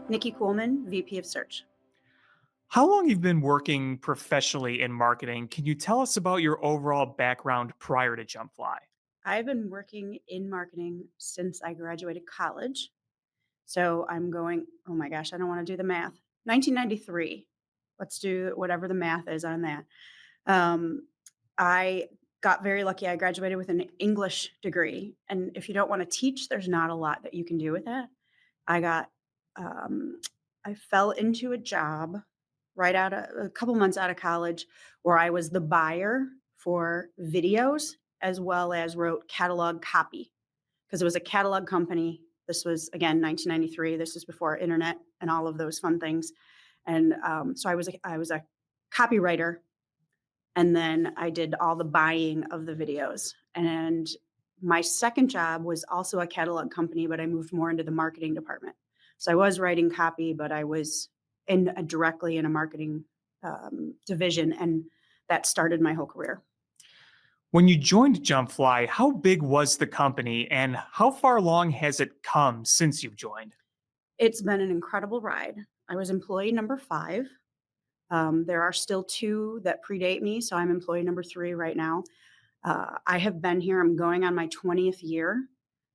Nikki Kuhlman, VP of Search. How long you've been working professionally in marketing? Can you tell us about your overall background prior to JumpFly? I've been working in marketing since I graduated college. So I'm going, oh my gosh, I don't want to do the math. 1993. Let's do whatever the math is on that. Um, I got very lucky. I graduated with an English degree. And if you don't want to teach, there's not a lot that you can do with that. I got, um, I fell into a job right out of a couple months out of college where I was the buyer for videos as well as wrote catalog copy because it was a catalog company. This was again 1993. This was before internet and all of those fun things. And so I was a copywriter, and then I did all the buying of the videos. And my second job was also a catalog company, but I moved more into the marketing department. So I was writing copy, but I was directly in a marketing division, and that started my whole career. When you joined JumpFly, how big was the company and how far along has it come since you've joined? It's been an incredible ride. I was employee number 5. There are still 2 that predate me, so I'm employee number 3 right now. I have been here, I'm going on my 20th year.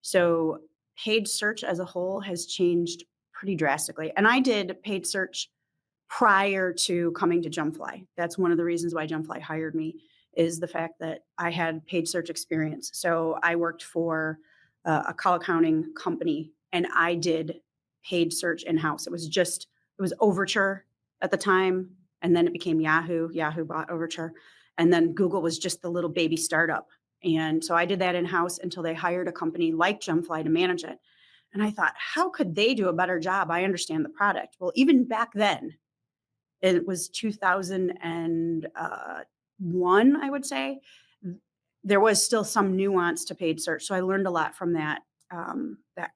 So paid search as a whole has changed pretty drastically. And I did paid search prior to coming to JumpFly. That's one of the reasons why JumpFly hired me is the fact that I had paid search experience. So I worked for a call accounting company and I did paid search in-house. It was Overture at the time, and then it became Yahoo. Yahoo bought Overture, and then Google was just the little baby startup. And so I did that in-house until they hired a company like JumpFly to manage it. And I thought, how could they do a better job? I understand the product. Well, even back then, it was 2001, I would say. There was still some nuance to paid search, so I learned a lot from that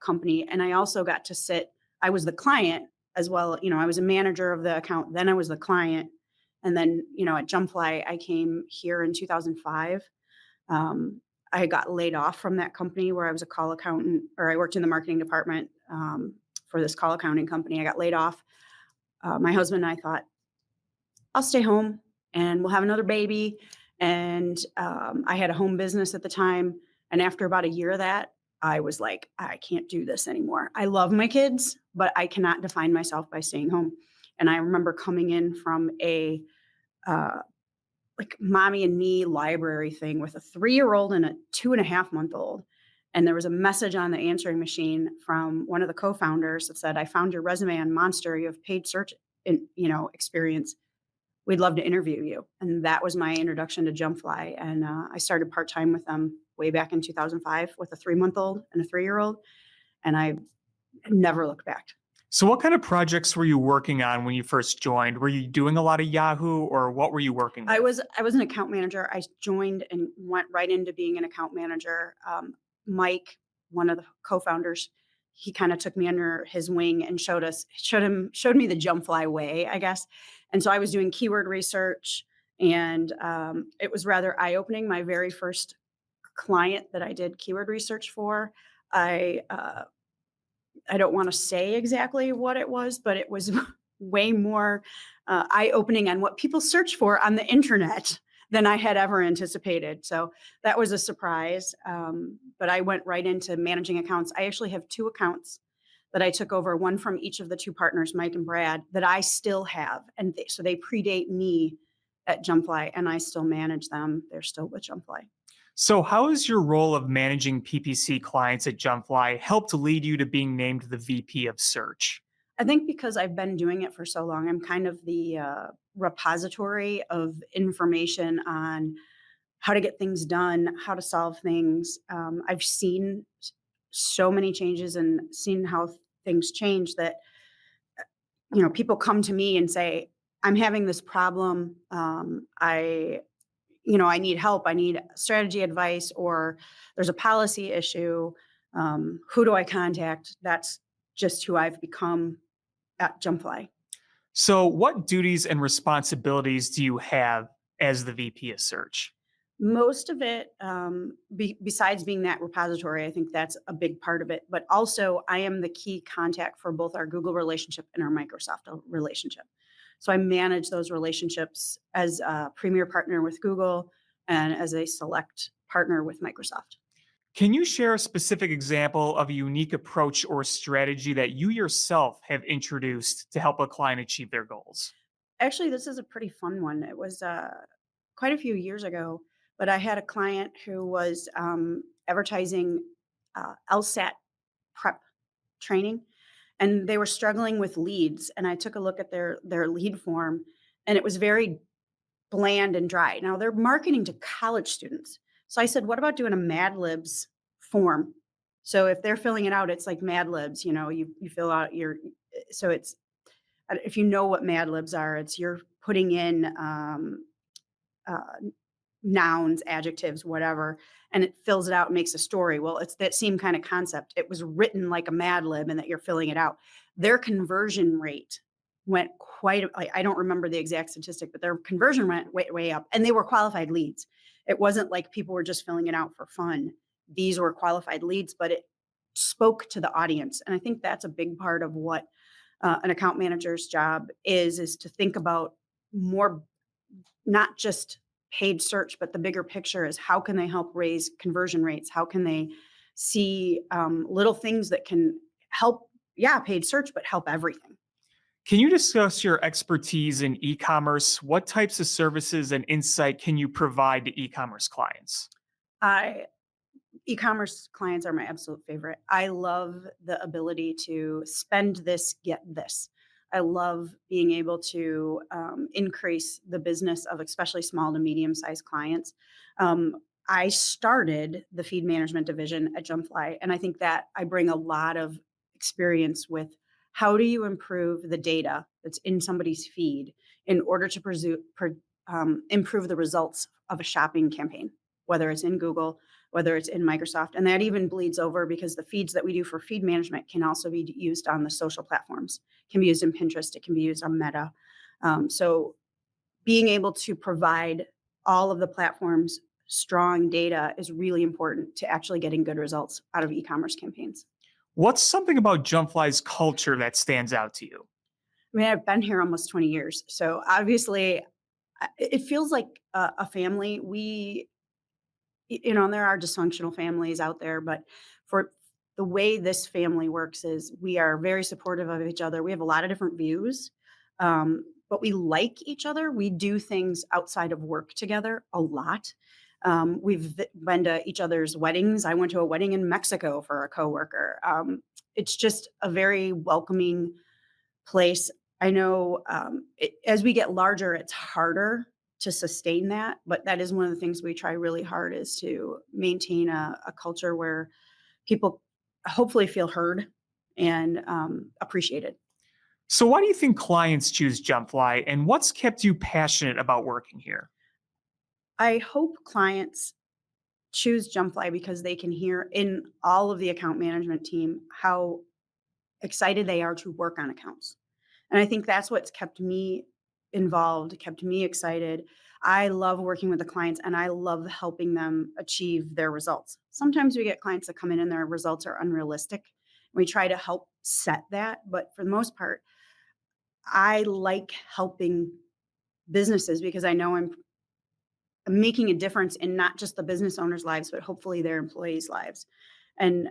company, and I also got to sit. I was the client as well. I was a manager of the account. Then I was the client, and then at JumpFly, I came here in 2005. I got laid off from that company where I was a call accountant, or I worked in the marketing department for this call accounting company. I got laid off. My husband and I thought, I'll stay home and we'll have another baby. And I had a home business at the time. And after about a year of that, I was like, I can't do this anymore. I love my kids, but I cannot define myself by staying home. And I remember coming in from a uh, like mommy and me library thing with a 3-year-old and a 2.5-month-old. And there was a message on the answering machine from one of the co-founders that said, I found your resume on Monster. You have paid search experience. We'd love to interview you. And that was my introduction to JumpFly. And I started part-time with them way back in 2005 with a 3-month-old and a 3-year-old. And I never looked back. So, what kind of projects were you working on when you first joined? Were you doing a lot of Yahoo or what were you working with? I was an account manager. I joined and went right into being an account manager. Mike, one of the co-founders, he kind of took me under his wing and showed me the JumpFly way, I guess. And so I was doing keyword research, and it was rather eye-opening. My very first client that I did keyword research for, I don't want to say exactly what it was, but it was way more eye-opening on what people search for on the internet than I had ever anticipated. So that was a surprise. But I went right into managing accounts. I actually have 2 accounts that I took over, one from each of the 2 partners, Mike and Brad, that I still have. And so they predate me at JumpFly, and I still manage them. They're still with JumpFly. So, how has your role of managing PPC clients at JumpFly helped lead you to being named the VP of Search? I think because I've been doing it for so long, I'm kind of the repository of information on how to get things done, how to solve things. I've seen so many changes and seen how things change that people come to me and say, "I'm having this problem. I need help. I need strategy advice, or there's a policy issue. Who do I contact?" That's just who I've become at JumpFly. So, what duties and responsibilities do you have as the VP of Search? Most of it, besides being that repository, I think that's a big part of it. But also, I am the key contact for both our Google relationship and our Microsoft relationship. So I manage those relationships as a premier partner with Google and as a select partner with Microsoft. Can you share a specific example of a unique approach or strategy that you yourself have introduced to help a client achieve their goals? Actually, this is a pretty fun one. It was quite a few years ago, but I had a client who was advertising LSAT prep training, and they were struggling with leads. And I took a look at their lead form, and it was very bland and dry. Now they're marketing to college students, so I said, "What about doing a Mad Libs form?" So if they're filling it out, it's like Mad Libs. You fill out your so it's if you know what Mad Libs are, it's you're putting in uh, nouns, adjectives, whatever, and it fills it out and makes a story. Well, it's that same kind of concept. It was written like a Mad Lib and that you're filling it out. Their conversion rate went like I don't remember the exact statistic, but their conversion went way, way up and they were qualified leads. It wasn't like people were just filling it out for fun. These were qualified leads, but it spoke to the audience. And I think that's a big part of what an account manager's job is to think about more, not just paid search, but the bigger picture is how can they help raise conversion rates? How can they see little things that can help, yeah, paid search, but help everything. Can you discuss your expertise in e commerce? What types of services and insight can you provide to e commerce clients? I E-commerce clients are my absolute favorite. I love the ability to spend this, get this. I love being able to increase the business of especially small to medium-sized clients. Um, I started the feed management division at JumpFly, and I think that I bring a lot of experience with how do you improve the data that's in somebody's feed in order to improve the results of a shopping campaign, whether it's in Google, whether it's in Microsoft. And that even bleeds over because the feeds that we do for feed management can also be used on the social platforms, can be used in Pinterest, it can be used on Meta. So being able to provide all of the platforms strong data is really important to actually getting good results out of e-commerce campaigns. What's something about Jumpfly's culture that stands out to you? I mean, I've been here almost 20 years. So obviously, it feels like a family. And there are dysfunctional families out there, but for the way this family works is we are very supportive of each other. We have a lot of different views, but we like each other. We do things outside of work together a lot. We've been to each other's weddings. I went to a wedding in Mexico for a coworker. It's just a very welcoming place. I know, as we get larger, it's harder to sustain that, but that is one of the things we try really hard is to maintain a culture where people hopefully feel heard and appreciated. So, why do you think clients choose Jumpfly, and what's kept you passionate about working here? I hope clients choose JumpFly because they can hear in all of the account management team how excited they are to work on accounts. And I think that's what's kept me involved, kept me excited. I love working with the clients and I love helping them achieve their results. Sometimes we get clients that come in and their results are unrealistic. We try to help set that, but for the most part, I like helping businesses because I know I'm making a difference in not just the business owners' lives, but hopefully their employees' lives. And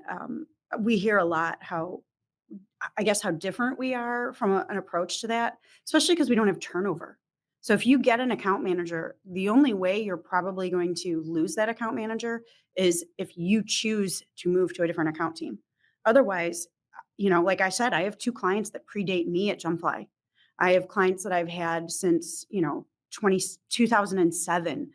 we hear a lot how I guess how different we are from an approach to that, especially because we don't have turnover. So if you get an account manager, the only way you're probably going to lose that account manager is if you choose to move to a different account team. Otherwise, like I said, I have two clients that predate me at JumpFly. I have clients that I've had since, 2007,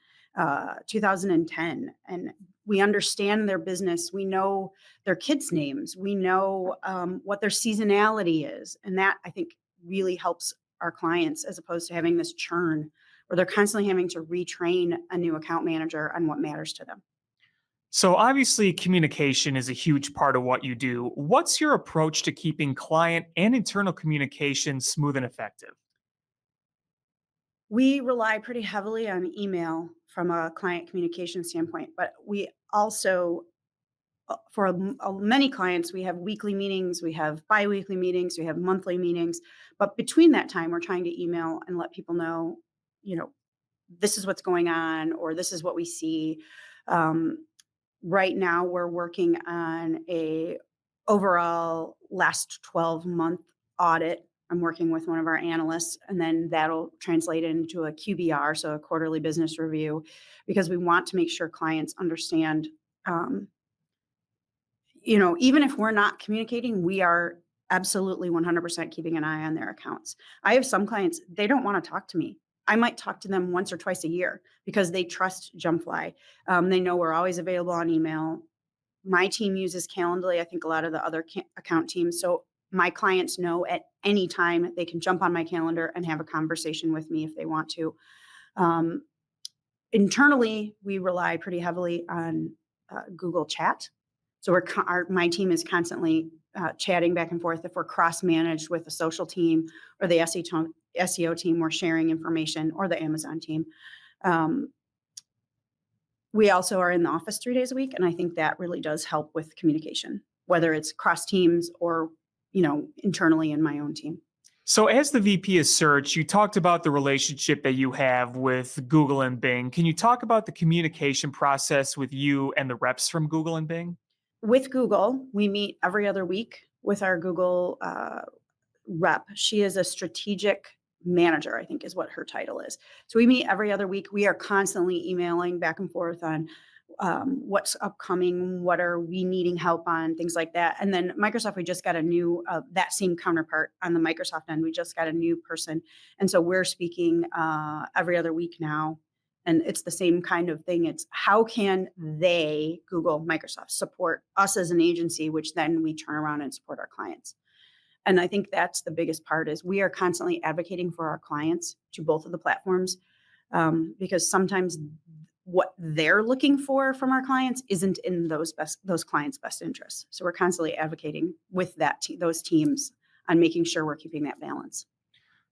2010, and we understand their business. We know their kids' names. We know what their seasonality is. And that I think really helps our clients as opposed to having this churn where they're constantly having to retrain a new account manager on what matters to them. So, obviously, communication is a huge part of what you do. What's your approach to keeping client and internal communication smooth and effective? We rely pretty heavily on email from a client communication standpoint, but we also for many clients, we have weekly meetings, we have biweekly meetings, we have monthly meetings. But between that time, we're trying to email and let people know, you know, this is what's going on, or this is what we see. Um, right now, we're working on a overall last 12-month audit. I'm working with one of our analysts, and then that'll translate into a QBR, so a quarterly business review, because we want to make sure clients understand. Um, even if we're not communicating, we are absolutely 100% keeping an eye on their accounts. I have some clients, they don't want to talk to me. I might talk to them once or twice a year because they trust JumpFly. They know we're always available on email. My team uses Calendly. I think a lot of the other account teams. So my clients know at any time they can jump on my calendar and have a conversation with me if they want to. Um, Internally, we rely pretty heavily on Google Chat. So my team is constantly chatting back and forth. If we're cross-managed with the social team or the SEO team, we're sharing information, or the Amazon team. Um, we also are in the office 3 days a week, and I think that really does help with communication, whether it's cross teams or internally in my own team. So, as the VP of Search, you talked about the relationship that you have with Google and Bing. Can you talk about the communication process with you and the reps from Google and Bing? With Google, we meet every other week with our Google rep. She is a strategic manager, I think is what her title is. So we meet every other week. We are constantly emailing back and forth on what's upcoming, what are we needing help on, things like that. And then Microsoft, we just got a new, that same counterpart on the Microsoft end, we just got a new person. And so we're speaking every other week now. And it's the same kind of thing. It's how can they, Google, Microsoft, support us as an agency, which then we turn around and support our clients. And I think that's the biggest part is we are constantly advocating for our clients to both of the platforms, because sometimes what they're looking for from our clients isn't in those clients' best interests. So we're constantly advocating with those teams on making sure we're keeping that balance.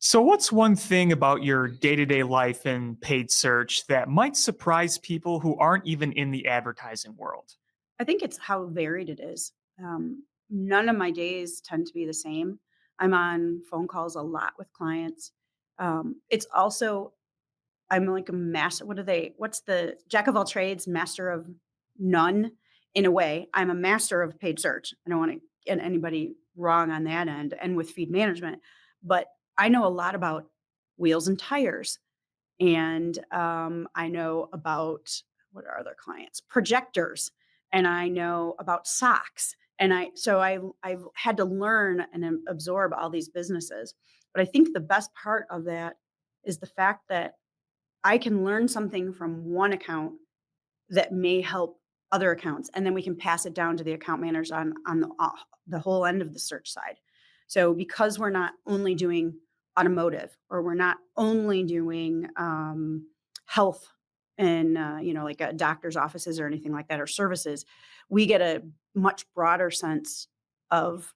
So, what's one thing about your day to day life in paid search that might surprise people who aren't even in the advertising world? I think it's how varied it is. None of my days tend to be the same. I'm on phone calls a lot with clients. It's also I'm like a master. What's the jack of all trades, master of none in a way. I'm a master of paid search. I don't want to get anybody wrong on that end and with feed management, but I know a lot about wheels and tires. And I know about what are other clients? Projectors. And I know about socks. And I've had to learn and absorb all these businesses. But I think the best part of that is the fact that I can learn something from one account that may help other accounts, and then we can pass it down to the account managers on the whole end of the search side. So because we're not only doing automotive, or we're not only doing health and like doctor's offices or anything like that, or services, we get a much broader sense of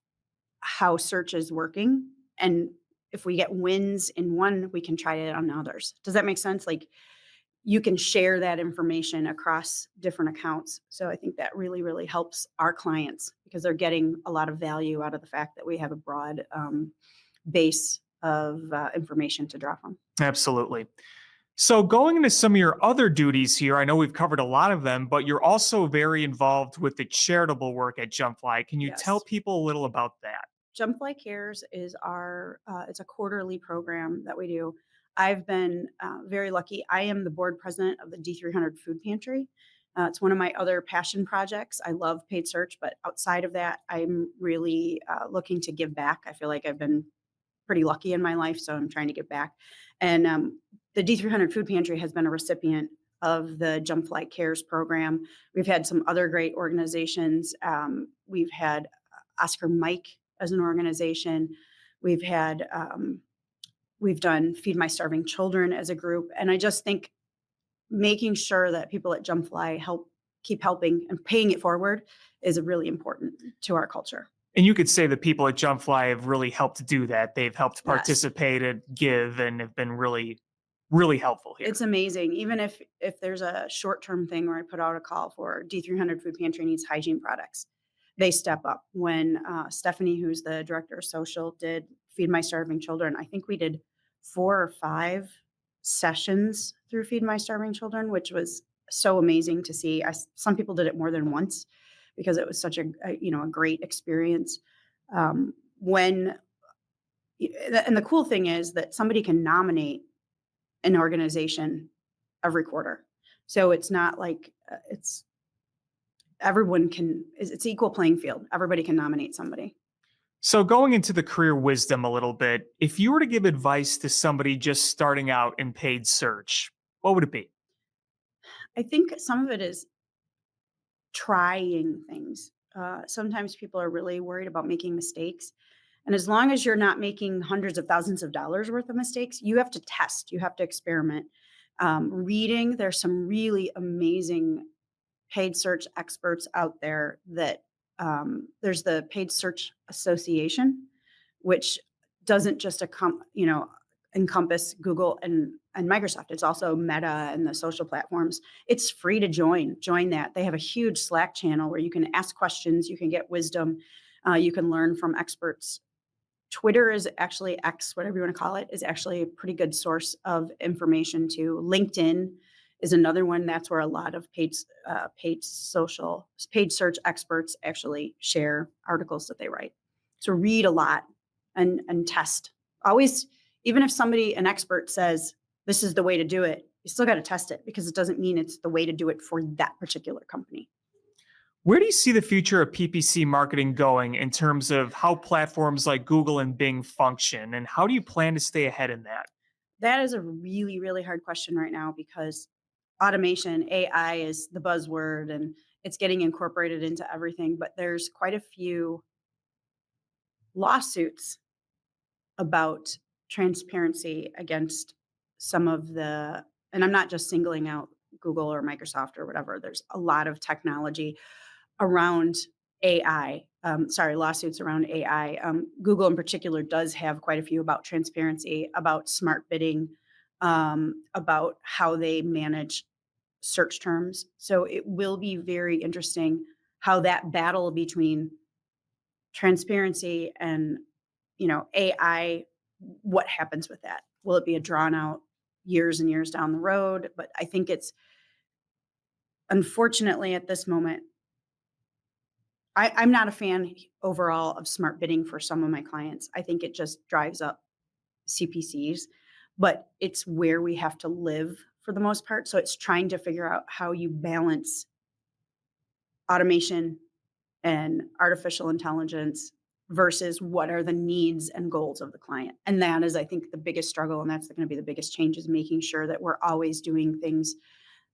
how search is working. And if we get wins in one, we can try it on others. Does that make sense? Like you can share that information across different accounts. So I think that really, really helps our clients because they're getting a lot of value out of the fact that we have a broad base of information to draw from. Absolutely. So, going into some of your other duties here, I know we've covered a lot of them, but you're also very involved with the charitable work at JumpFly. Can you tell Yes. people a little about that? JumpFly Cares is it's a quarterly program that we do. I've been very lucky. I am the board president of the D300 Food Pantry. It's one of my other passion projects. I love paid search, but outside of that, I'm really looking to give back. I feel like I've been pretty lucky in my life, so I'm trying to give back. And the D300 Food Pantry has been a recipient of the JumpFly Cares program. We've had some other great organizations. We've had Oscar Mike as an organization. We've had we've done Feed My Starving Children as a group, and I just think making sure that people at JumpFly keep helping and paying it forward is really important to our culture. And you could say the people at JumpFly have really helped do that. They've helped Yes. participate and give and have been really really helpful It's here. amazing. Even if there's a short-term thing where I put out a call for D300 Food Pantry needs hygiene products, they step up. When, Stephanie, who's the director of social, did Feed My Starving Children, I think we did 4 or 5 sessions through Feed My Starving Children, which was so amazing to see. Some people did it more than once because it was such a great experience. When and the cool thing is that somebody can nominate an organization every quarter. So it's not like it's everyone can it's equal playing field. Everybody can nominate somebody. So, going into the career wisdom a little bit, if you were to give advice to somebody just starting out in paid search, what would it be? I think some of it is trying things. Sometimes people are really worried about making mistakes. And as long as you're not making hundreds of thousands of dollars worth of mistakes, you have to test, you have to experiment. Reading, there's some really amazing paid search experts out there that there's the Paid Search Association, which doesn't just encompass Google and Microsoft. It's also Meta and the social platforms. It's free to join. Join that. They have a huge Slack channel where you can ask questions, you can get wisdom, you can learn from experts. Twitter is actually X, whatever you want to call it, is actually a pretty good source of information too. LinkedIn is another one. That's where a lot of paid search experts actually share articles that they write. So read a lot and test. Always, even if an expert says this is the way to do it, you still got to test it because it doesn't mean it's the way to do it for that particular company. Where do you see the future of PPC marketing going in terms of how platforms like Google and Bing function? And how do you plan to stay ahead in that? That is a really, really hard question right now because automation, AI is the buzzword and it's getting incorporated into everything. But there's quite a few lawsuits about transparency against some of and I'm not just singling out Google or Microsoft or whatever. There's a lot of technology around AI. Lawsuits around AI. Google in particular does have quite a few about transparency, about smart bidding, about how they manage search terms. So it will be very interesting how that battle between transparency and AI, what happens with that? Will it be a drawn out years and years down the road? But I think it's unfortunately at this moment, I'm not a fan overall of smart bidding for some of my clients. I think it just drives up CPCs, but it's where we have to live for the most part. So it's trying to figure out how you balance automation and artificial intelligence versus what are the needs and goals of the client. And that is, I think, the biggest struggle. And that's going to be the biggest change is making sure that we're always doing things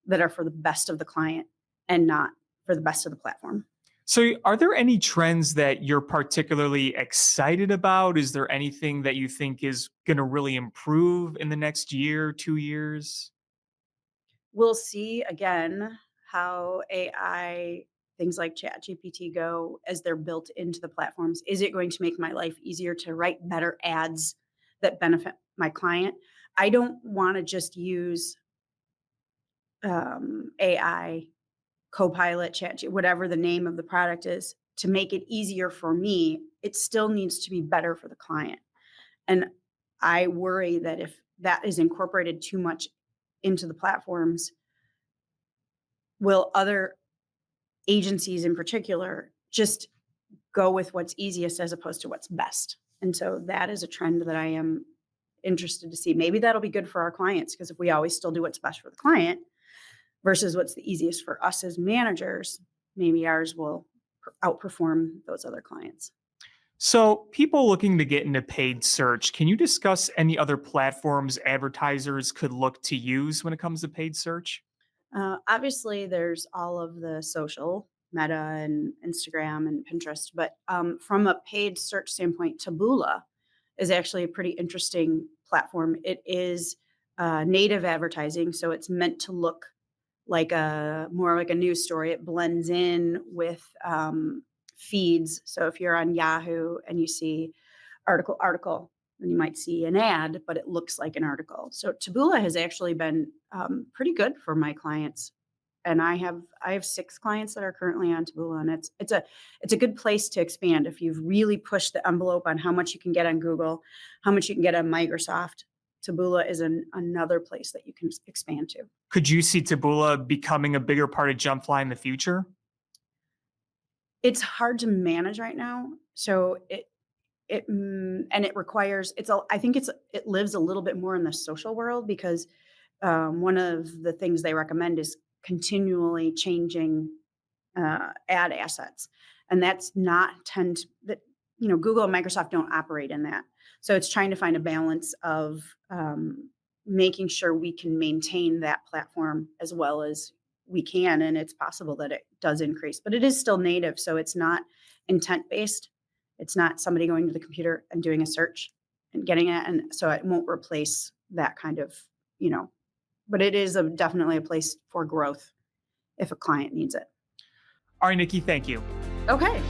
that are for the best of the client and not for the best of the platform. So, are there any trends that you're particularly excited about? Is there anything that you think is going to really improve in the next year, 2 years? We'll see again how AI, things like ChatGPT go as they're built into the platforms. Is it going to make my life easier to write better ads that benefit my client? I don't want to just use AI, Copilot, whatever the name of the product is, to make it easier for me. It still needs to be better for the client. And I worry that if that is incorporated too much into the platforms, will other agencies in particular just go with what's easiest as opposed to what's best? And so that is a trend that I am interested to see. Maybe that'll be good for our clients because if we always still do what's best for the client versus what's the easiest for us as managers, maybe ours will outperform those other clients. So, people looking to get into paid search, can you discuss any other platforms advertisers could look to use when it comes to paid search? Obviously, there's all of the social, Meta and Instagram and Pinterest, but from a paid search standpoint, Taboola is actually a pretty interesting platform. It is native advertising, so it's meant to look like a more like a news story. It blends in with feeds. So if you're on Yahoo and you see article, and you might see an ad, but it looks like an article. So Taboola has actually been pretty good for my clients, and I have 6 clients that are currently on Taboola, and it's a good place to expand if you've really pushed the envelope on how much you can get on Google, how much you can get on Microsoft. Taboola is another place that you can expand to. Could you see Taboola becoming a bigger part of JumpFly in the future? It's hard to manage right now, so and it requires I think it lives a little bit more in the social world because one of the things they recommend is continually changing ad assets, and that's not tend that Google and Microsoft don't operate in that. So it's trying to find a balance of making sure we can maintain that platform as well as we can, and it's possible that it does increase, but it is still native, so it's not intent based. It's not somebody going to the computer and doing a search and getting it, and so it won't replace that kind of you know. But it is definitely a place for growth if a client needs it. All right, Nikki, thank you. Okay.